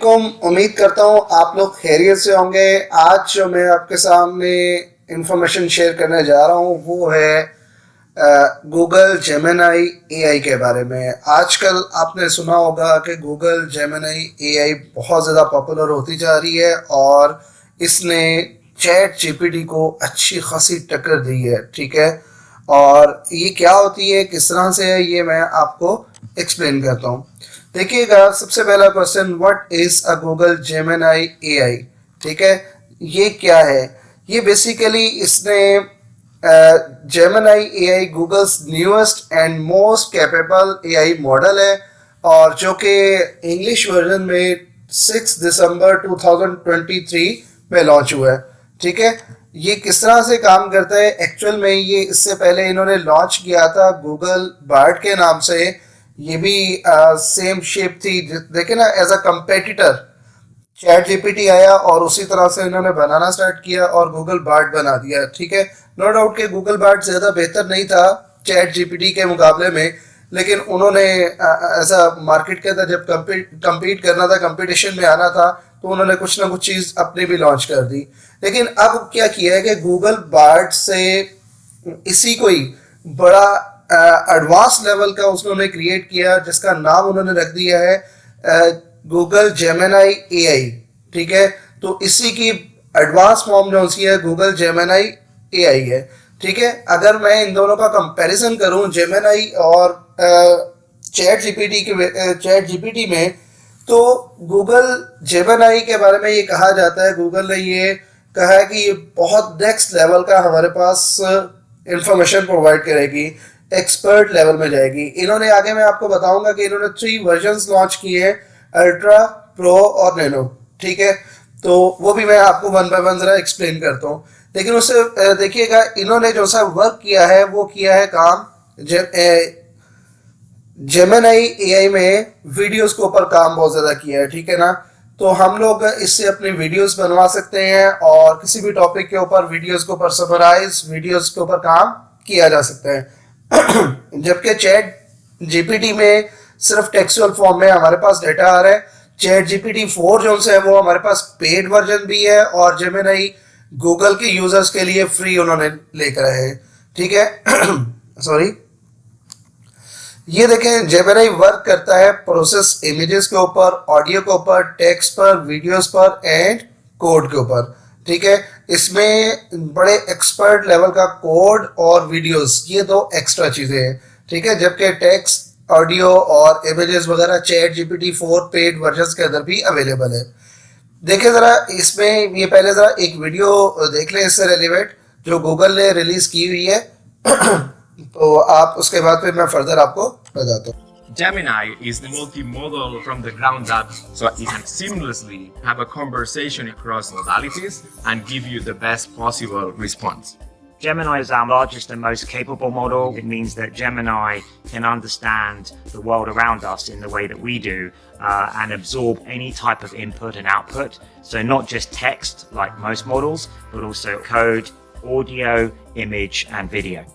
वालेकुम। उम्मीद करता हूँ आप लोग खैरियत से होंगे। आज जो मैं आपके सामने इंफॉर्मेशन शेयर करने जा रहा हूँ वो है गूगल जेमिनी एआई के बारे में। आजकल आपने सुना होगा कि गूगल जेमिनी एआई बहुत ज़्यादा पॉपुलर होती जा रही है और इसने चैट जीपीटी को अच्छी खासी टक्कर दी है। ठीक है, और ये क्या होती है, किस तरह से है, ये मैं आपको एक्सप्लेन करता हूँ। देखिएगा, सबसे पहला question, what is a Google Gemini AI. ठीक है, ये क्या है? ये बेसिकली इसने Gemini AI Google's newest and most capable AI model है और जो कि इंग्लिश वर्जन में 6 दिसंबर 2023 में लॉन्च हुआ है। ठीक है, ये किस तरह से काम करता है एक्चुअल में, ये इससे पहले इन्होंने लॉन्च किया था गूगल बार्ड के नाम से। ये भी सेम शेप थी, देखे ना, as a competitor ChatGPT आया और उसी तरह से इन्होंने बनाना स्टार्ट किया और गूगल बार्ड बना दिया। ठीक है, नो डाउट कि गूगल बार्ड ज़्यादा बेहतर नहीं था चैट जीपीटी के मुकाबले में, लेकिन उन्होंने ऐसा मार्केट के अंदर जब कम्पीट करना था, कंपटीशन में आना था, तो उन्होंने कुछ ना कुछ चीज़ अपनी भी लॉन्च कर दी। लेकिन अब क्या किया है कि गूगल बार्ड से इसी को ही बड़ा एडवांस लेवल का उन्होंने क्रिएट किया, जिसका नाम उन्होंने रख दिया है गूगल जेमिनी एआई। ठीक है, तो इसी की एडवांस फॉर्म जो सी है गूगल जेमिनी एआई है। ठीक है, अगर मैं इन दोनों का कंपैरिजन करूं जेमिनी और चैट जीपीटी में, तो गूगल जेमिनी के बारे में ये कहा जाता है, गूगल ने ये कहा है कि ये बहुत नेक्स्ट लेवल का हमारे पास इंफॉर्मेशन प्रोवाइड करेगी, एक्सपर्ट लेवल में जाएगी। इन्होंने आगे मैं आपको बताऊंगा कि इन्होंने 3 वर्जन्स लॉन्च किए हैं, अल्ट्रा, प्रो और नैनो। ठीक है, तो वो भी मैं आपको वन बाय वन जरा एक्सप्लेन करता हूँ। लेकिन उससे देखिएगा, इन्होंने जो सा वर्क किया है वो किया है काम जेमिनी एआई में वीडियोस के ऊपर काम बहुत ज़्यादा किया है। ठीक है ना, तो हम लोग इससे अपनी वीडियोस बनवा सकते हैं और किसी भी टॉपिक के ऊपर वीडियोस के ऊपर समराइज वीडियोस के ऊपर काम किया जा सकता है। जबकि चैट जीपीटी में सिर्फ टेक्सुअल फॉर्म में हमारे पास डेटा आ रहा है। चैट जीपीटी 4 जो है वो हमारे पास पेड वर्जन भी है और जेमिनी गूगल के यूजर्स के लिए फ्री उन्होंने लेकर आए हैं। ठीक है सॉरी, ये देखें, जेमिनी वर्क करता है प्रोसेस इमेजेस के ऊपर, ऑडियो के ऊपर, टेक्स्ट पर, वीडियोस पर एंड कोड के ऊपर। ठीक है, इसमें बड़े एक्सपर्ट लेवल का कोड और वीडियोस, ये 2 एक्स्ट्रा चीज़ें हैं। ठीक है, जबकि टेक्स्ट, ऑडियो और इमेजेस वगैरह चैट जीपीटी 4 पेड वर्जन के अंदर भी अवेलेबल है। देखें ज़रा, इसमें ये पहले ज़रा एक वीडियो देख लें इससे रिलेवेंट, जो गूगल ने रिलीज़ की हुई है। तो आप उसके बाद फिर मैं फर्दर आपको बताता हूँ। Gemini is multimodal from the ground up, so it can seamlessly have a conversation across modalities and give you the best possible response. Gemini is our largest and most capable model. It means that Gemini can understand the world around us in the way that we do and absorb any type of input and output. So not just text like most models, but also code, audio, image, and video.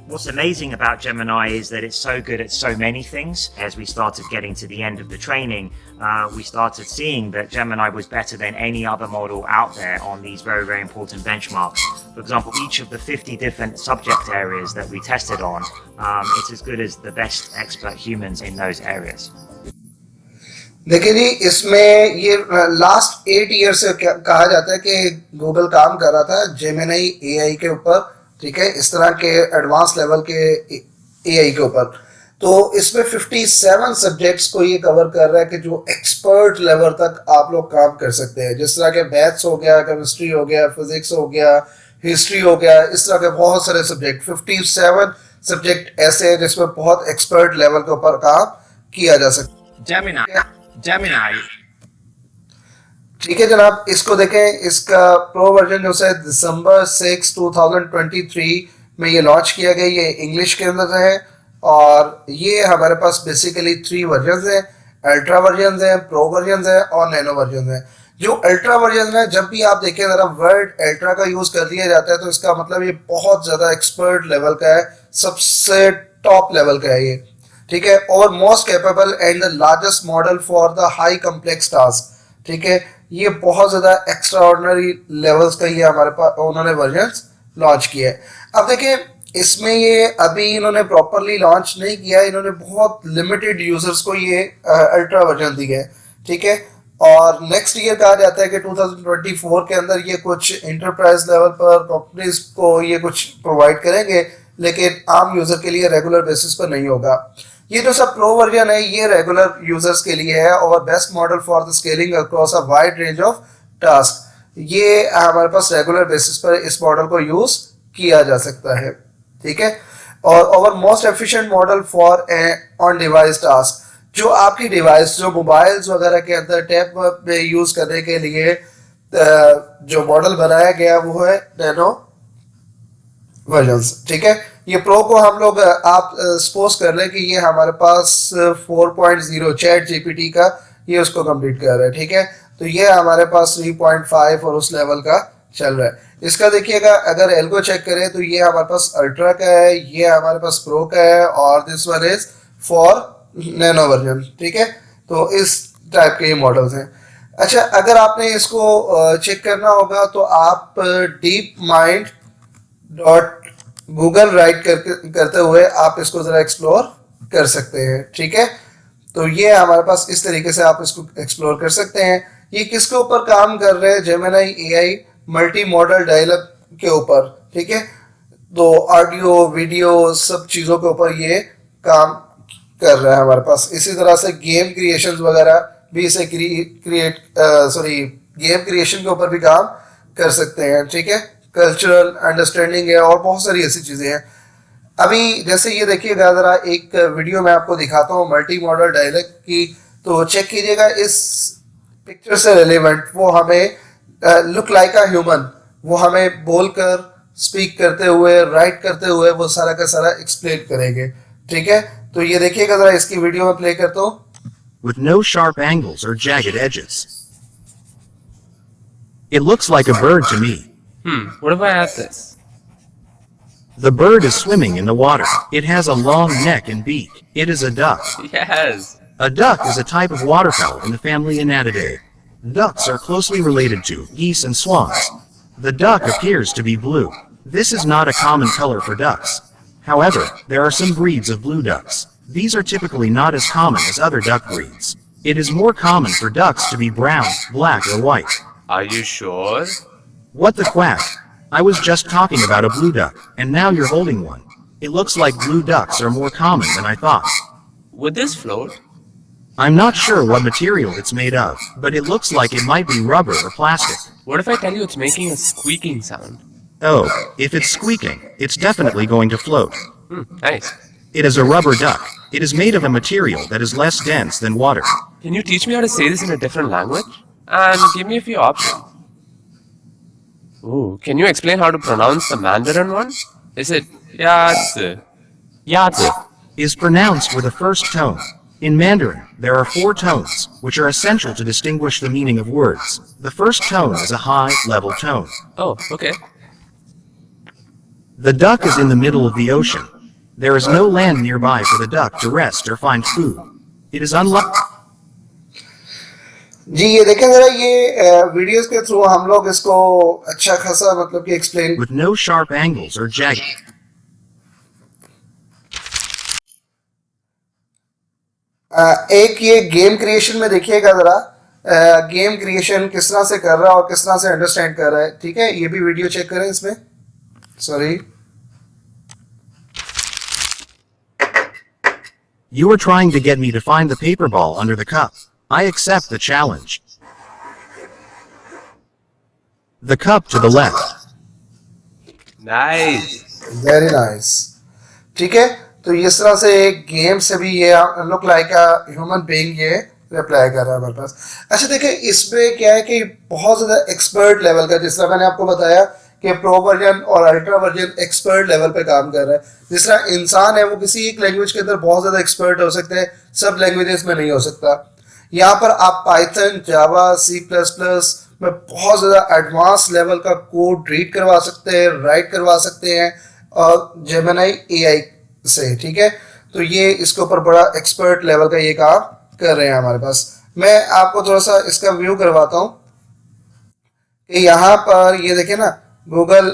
What's amazing about Gemini is that it's so good at so many things. As we started getting to the end of the training, we started seeing that Gemini was better than any other model out there on these very, very important benchmarks. For example, each of the 50 different subject areas that we tested on, it's as good as the best expert humans in those areas. देखिए जी, इसमें ये last 8 year से कहा जाता है कि Google काम कर रहा था जेमिनी एआई के ऊपर। ठीक है, इस तरह के एडवांस लेवल के एआई के ऊपर। तो इसमें 57 सब्जेक्ट्स को ये कवर कर रहा है कि जो एक्सपर्ट लेवल तक आप लोग काम कर सकते हैं, जिस तरह के मैथ्स हो गया, केमिस्ट्री हो गया, फिजिक्स हो गया, हिस्ट्री हो गया, इस तरह के बहुत सारे सब्जेक्ट, 57 सब्जेक्ट ऐसे हैं जिसमें बहुत एक्सपर्ट लेवल के ऊपर काम किया जा सकता है। Gemini. ठीक है जनाब, इसको देखें, इसका प्रो वर्जन जो है दिसंबर 6 2023 में ये लॉन्च किया गया। ये इंग्लिश के अंदर है और ये हमारे पास बेसिकली 3 वर्जन हैं, अल्ट्रा वर्जन है, प्रो वर्जन है और नैनो वर्जन है। जो अल्ट्रा वर्जन है, जब भी आप देखें ज़रा वर्ड अल्ट्रा का यूज़ कर दिया जाता है तो इसका मतलब ये बहुत ज़्यादा एक्सपर्ट लेवल का है, सबसे टॉप लेवल का है ये। ठीक है, और most capable and the largest model for the high complex task. ठीक है, ये बहुत ज़्यादा एक्स्ट्रा ऑर्डिनरी लेवल्स का ये हमारे पास उन्होंने वर्जन लॉन्च किया है। अब देखिए इसमें ये अभी इन्होंने प्रॉपरली लॉन्च नहीं किया, इन्होंने बहुत लिमिटेड यूजर्स को ये अल्ट्रा वर्जन दिया है, ठीक है। और नेक्स्ट ईयर कहा जाता है कि 2024 के अंदर ये कुछ इंटरप्राइज लेवल पर कंपनीज को ये कुछ प्रोवाइड करेंगे, लेकिन आम यूजर के लिए रेगुलर बेसिस पर नहीं होगा। ये जो सब प्रो वर्जन है ये रेगुलर यूजर्स के लिए है और best model for the scaling across a wide range of task. ये हमारे पास रेगुलर बेसिस पर इस मॉडल को यूज किया जा सकता है, ठीक है। और most efficient model for on device task, जो आपकी डिवाइस जो मोबाइल्स वगैरह के अंदर टैब में यूज करने के लिए जो मॉडल बनाया गया वो है नैनो वर्जन्स, ठीक है। ये प्रो को हम लोग आप सपोज कर लें कि ये हमारे पास 4.0 चैट जीपीटी का ये उसको कंप्लीट कर रहा है, ठीक है। तो ये हमारे पास 3.5 और उस लेवल का चल रहा है। इसका देखिएगा अगर एल्गो चेक करें तो ये हमारे पास अल्ट्रा का है, ये हमारे पास प्रो का है और this one is for nano version, ठीक है। तो इस टाइप के ये मॉडल्स हैं। अच्छा, अगर आपने इसको चेक करना होगा तो आप deep mind dot Google right करते हुए आप इसको ज़रा एक्सप्लोर कर सकते हैं, ठीक है। तो ये हमारे पास इस तरीके से आप इसको एक्सप्लोर कर सकते हैं। ये किसके ऊपर काम कर रहे हैं? Gemini AI multi model dialogue के ऊपर, ठीक है। तो ऑडियो वीडियो सब चीज़ों के ऊपर ये काम कर रहा है हमारे पास। इसी तरह से गेम क्रिएशन वगैरह भी इसे गेम क्रिएशन के ऊपर भी काम कर सकते हैं, ठीक है। कल्चरल अंडरस्टैंडिंग है और बहुत सारी ऐसी चीज़ें हैं। अभी जैसे ये देखिएगा ज़रा एक वीडियो मैं आपको दिखाता हूँ मल्टी मॉडल डायलॉग की, तो चेक कीजिएगा इस पिक्चर से रिलेवेंट वो हमें लुक लाइक अ ह्यूमन, वो हमें बोलकर स्पीक करते हुए राइट करते हुए वो सारा का सारा एक्सप्लेन करेंगे, ठीक है। तो ये देखिएगा ज़रा इसकी वीडियो में प्ले करता हूँ। With no sharp angles or jagged edges. It looks like a bird to me. What if I add this? The bird is swimming in the water. It has a long neck and beak. It is a duck. Yes. A duck is a type of waterfowl in the family Anatidae. Ducks are closely related to geese and swans. The duck appears to be blue. This is not a common color for ducks. However, there are some breeds of blue ducks. These are typically not as common as other duck breeds. It is more common for ducks to be brown, black, or white. Are you sure? What the quack? I was just talking about a blue duck, and now you're holding one. It looks like blue ducks are more common than I thought. Would this float? I'm not sure what material it's made of, but it looks like it might be rubber or plastic. What if I tell you it's making a squeaking sound? Oh, if it's squeaking, it's definitely going to float. Nice. It is a rubber duck. It is made of a material that is less dense than water. Can you teach me how to say this in a different language? And give me a few options. Ooh, can you explain how to pronounce the Mandarin one? Is it Yatsu? Yatsu is pronounced with a first tone. In Mandarin, there are 4 tones, which are essential to distinguish the meaning of words. The first tone is a high, level tone. Oh, okay. The duck is in the middle of the ocean. There is no land nearby for the duck to rest or find food. It is unlikely. जी ये देखें जरा, ये videos के through हम लोग इसको अच्छा खासा मतलब कि explain With no sharp angles or jagged. एक ये गेम क्रिएशन में देखिएगा जरा, गेम क्रिएशन किस तरह से कर रहा है और किस तरह से अंडरस्टैंड कर रहा है, ठीक है। ये भी वीडियो चेक करें इसमें। Sorry, You are trying to get me to find the paper ball under the cup. I accept the challenge. The cup to the left. Nice. Very nice, ठीक है। तो इस तरह से एक गेम से भी ये look like a human being ये रिप्लाई कर रहा है हमारे पास। अच्छा देखिए, इसमें क्या है कि बहुत ज़्यादा एक्सपर्ट लेवल का, जिस तरह मैंने आपको बताया कि प्रो वर्जन और अल्ट्रा वर्जन एक्सपर्ट लेवल पे काम कर रहा है। जिस तरह इंसान है वो किसी एक लैंग्वेज के अंदर बहुत ज़्यादा एक्सपर्ट हो सकते हैं, सब लैंग्वेजेस में नहीं हो सकता। यहाँ पर आप पाइथन, जावा, C++ में बहुत ज़्यादा एडवांस लेवल का कोड रीड करवा सकते हैं, राइट करवा सकते हैं और जेमिनी एआई से, ठीक है। तो ये इसके ऊपर बड़ा एक्सपर्ट लेवल का ये काम कर रहे हैं हमारे पास। मैं आपको थोड़ा सा इसका व्यू करवाता हूँ कि यहाँ पर ये देखें ना, गूगल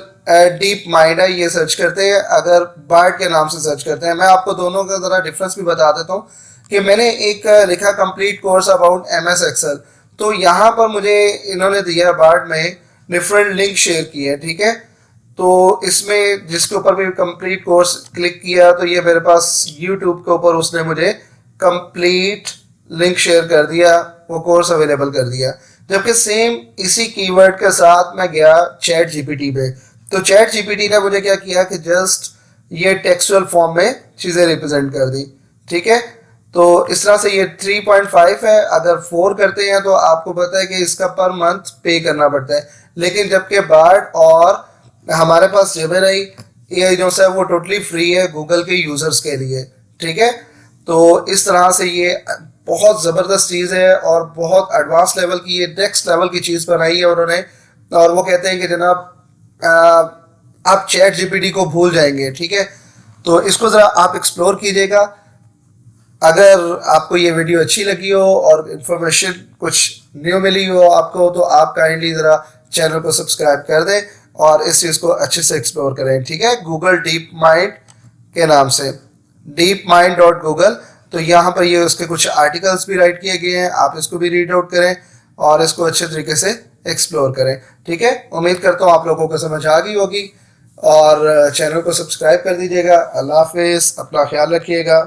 डीप माइंड है, ये सर्च करते हैं, अगर बार्ड के नाम से सर्च करते हैं। मैं आपको दोनों का ज़रा डिफरेंस भी बता देता हूँ कि मैंने एक लिखा complete course about MS Excel, तो यहाँ पर मुझे इन्होंने दिया बार्ड में डिफरेंट लिंक शेयर किए, ठीक है। तो इसमें जिसके ऊपर भी कंप्लीट कोर्स क्लिक किया तो ये मेरे पास यूट्यूब के ऊपर उसने मुझे कंप्लीट लिंक शेयर कर दिया, वो कोर्स अवेलेबल कर दिया। जबकि सेम इसी कीवर्ड के साथ मैं गया चैट जीपीटी पे, तो चैट जीपीटी ने मुझे क्या किया कि जस्ट ये टेक्सुअल फॉर्म में चीज़ें रिप्रेजेंट कर दी, ठीक है। तो इस तरह से ये 3.5 है, अगर 4 करते हैं तो आपको पता है कि इसका पर मंथ पे करना पड़ता है। लेकिन जबकि बार्ड और हमारे पास जेमिनी AI जो है वो टोटली फ्री है गूगल के यूज़र्स के लिए, ठीक है। तो इस तरह से ये बहुत ज़बरदस्त चीज़ है और बहुत एडवांस लेवल की, ये नेक्स्ट लेवल की चीज़ बनाई है उन्होंने। और वो कहते हैं कि जनाब आप चैट जीपीटी को भूल जाएंगे, ठीक है। तो इसको ज़रा आप एक्सप्लोर कीजिएगा। अगर आपको ये वीडियो अच्छी लगी हो और इन्फॉर्मेशन कुछ न्यू मिली हो आपको, तो आप काइंडली ज़रा चैनल को सब्सक्राइब कर दें और इस चीज़ को अच्छे से एक्सप्लोर करें, ठीक है। गूगल डीप माइंड के नाम से, deepmind.google। तो यहाँ पर ये उसके कुछ आर्टिकल्स भी राइट किए गए हैं, आप इसको भी रीड आउट करें और इसको अच्छे तरीके से एक्सप्लोर करें, ठीक है। उम्मीद करता हूँ आप लोगों को समझ आ गई होगी और चैनल को सब्सक्राइब कर दीजिएगा। अल्लाह हाफिज़, अपना ख्याल रखिएगा।